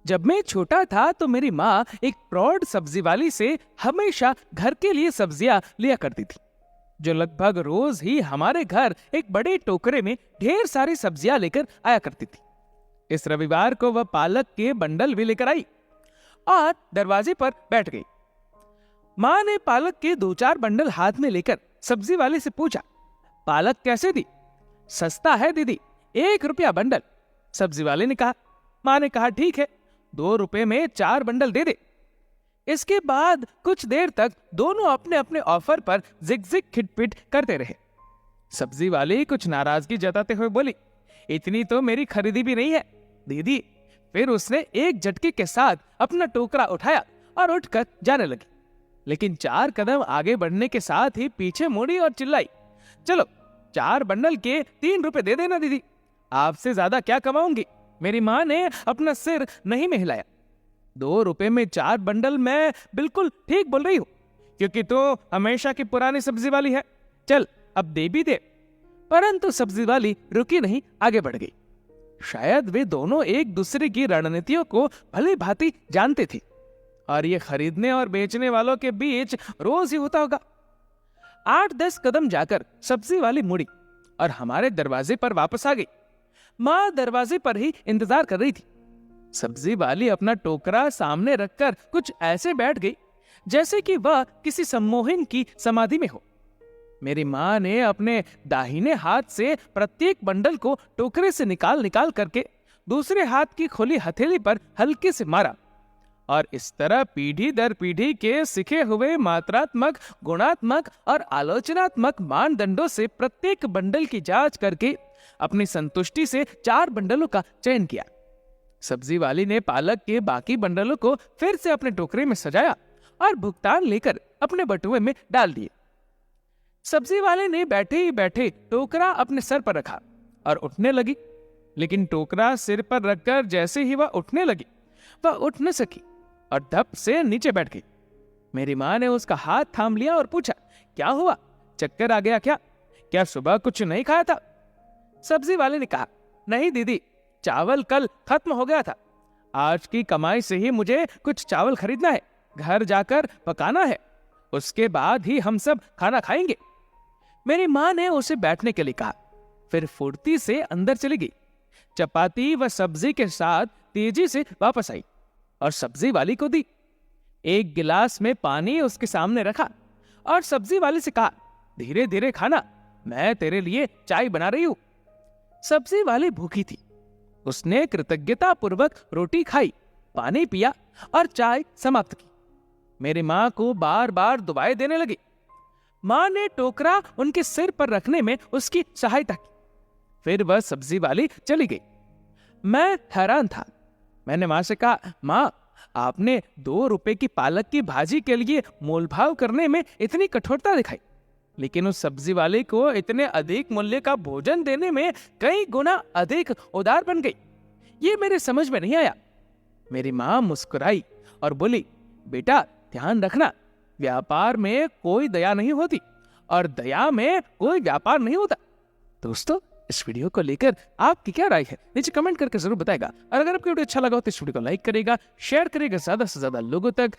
जब मैं छोटा था तो मेरी माँ एक प्रौढ़ सब्जी वाली से हमेशा घर के लिए सब्जियां लिया करती थी, जो लगभग रोज ही हमारे घर एक बड़े टोकरे में ढेर सारी सब्जियां लेकर आया करती थी। इस रविवार को वह पालक के बंडल भी लेकर आई और दरवाजे पर बैठ गई। माँ ने पालक के 2-4 बंडल हाथ में लेकर सब्जी वाले से पूछा, पालक कैसे दी? सस्ता है दीदी, 1 रुपया बंडल। सब्जी वाले ने कहा। माँ ने कहा, ठीक है, 2 रुपए में 4 बंडल दे दे। इसके बाद कुछ देर तक दोनों अपने अपने ऑफर पर जिग-जिग खिटपिट करते रहे। सब्जी वाली कुछ नाराजगी जताते हुए बोली, इतनी तो मेरी खरीदी भी नहीं है दीदी। फिर उसने एक झटके के साथ अपना टोकरा उठाया और उठकर जाने लगी, लेकिन 4 कदम आगे बढ़ने के साथ ही पीछे मुड़ी और चिल्लाई, चलो 4 बंडल के 3 रुपए दे देना दीदी, आपसे ज्यादा क्या कमाऊंगी। मेरी माँ ने अपना सिर नहीं में हिलाया। 2 रुपए में 4 बंडल, मैं बिल्कुल ठीक बोल रही हूँ, क्योंकि तो हमेशा की पुरानी सब्जी वाली है। चल अब दे भी दे। परंतु सब्जी वाली रुकी नहीं, आगे बढ़ गई। शायद वे दोनों एक दूसरे की रणनीतियों को भली भांति जानते थे और ये खरीदने और बेचने वालों के बीच रोज ही होता होगा। 8-10 कदम जाकर सब्जी वाली मुड़ी और हमारे दरवाजे पर वापस आ गई। माँ दरवाजे पर ही इंतजार कर रही थी। सब्जी वाली अपना टोकरा सामने रखकर कुछ ऐसे बैठ गई जैसे कि वह किसी सम्मोहन की समाधि में हो। मेरी माँ ने अपने दाहिने हाथ से प्रत्येक बंडल को टोकरे से निकाल निकाल करके दूसरे हाथ की खुली हथेली पर हल्के से मारा और इस तरह पीढ़ी दर पीढ़ी के सीखे हुए मात्रात्मक, गुणात्मक और आलोचनात्मक मानदंडों से प्रत्येक बंडल की जांच करके अपनी संतुष्टि से 4 बंडलों का चयन किया। सब्जी वाली ने पालक के बाकी बंडलों को फिर से अपने टोकरे में सजाया और भुगतान लेकर अपने बटुए में डाल दिए। सब्जी वाले ने बैठे ही बैठे टोकरा अपने सर पर रखा और उठने लगी, लेकिन टोकरा सिर पर रखकर जैसे ही वह उठने लगी, वह उठ न सकी और धप से नीचे बैठ गई। मेरी माँ ने उसका हाथ थाम लिया और पूछा, क्या हुआ? चक्कर आ गया क्या? क्या सुबह कुछ नहीं खाया था? सब्जी वाले ने कहा, नहीं दीदी, चावल कल खत्म हो गया था। आज की कमाई से ही मुझे कुछ चावल खरीदना है, घर जाकर पकाना है, उसके बाद ही हम सब खाना खाएंगे। मेरी माँ ने उसे बैठने के लिए कहा, फिर फुर्ती से अंदर चली गई। चपाती व सब्जी के साथ तेजी से वापस आई और सब्जी वाली को दी। एक गिलास में पानी उसके सामने रखा और सब्जी वाले से कहा, धीरे धीरे खाना, मैं तेरे लिए चाय बना रही हूं। सब्जी वाली भूखी थी। उसने कृतज्ञता पूर्वक रोटी खाई, पानी पिया और चाय समाप्त की। मेरी माँ को बार बार दुआएं देने लगी। माँ ने टोकरा उनके सिर पर रखने में उसकी सहायता की। फिर वह सब्जी वाली चली गई। मैं हैरान था। मैंने माँ से कहा, माँ, आपने 2 रुपए की पालक की भाजी के लिए मोलभाव करने में इतनी कठोरता दिखाई, लेकिन उस सब्जी वाले को इतने अधिक मूल्य का भोजन देने में कई गुना अधिक उदार बन गई। ये मेरे समझ में नहीं आया। मेरी माँ मुस्कुराई और बोली, बेटा ध्यान रखना, व्यापार में कोई दया नहीं होती और दया में कोई व्यापार नहीं होता। दोस्तों, इस वीडियो को लेकर आपकी क्या राय है नीचे कमेंट करके जरूर बताएगा। और अगर आपको वीडियो अच्छा लगा हो तो इस वीडियो को लाइक करेगा, शेयर करेगा ज्यादा से ज्यादा लोगों तक,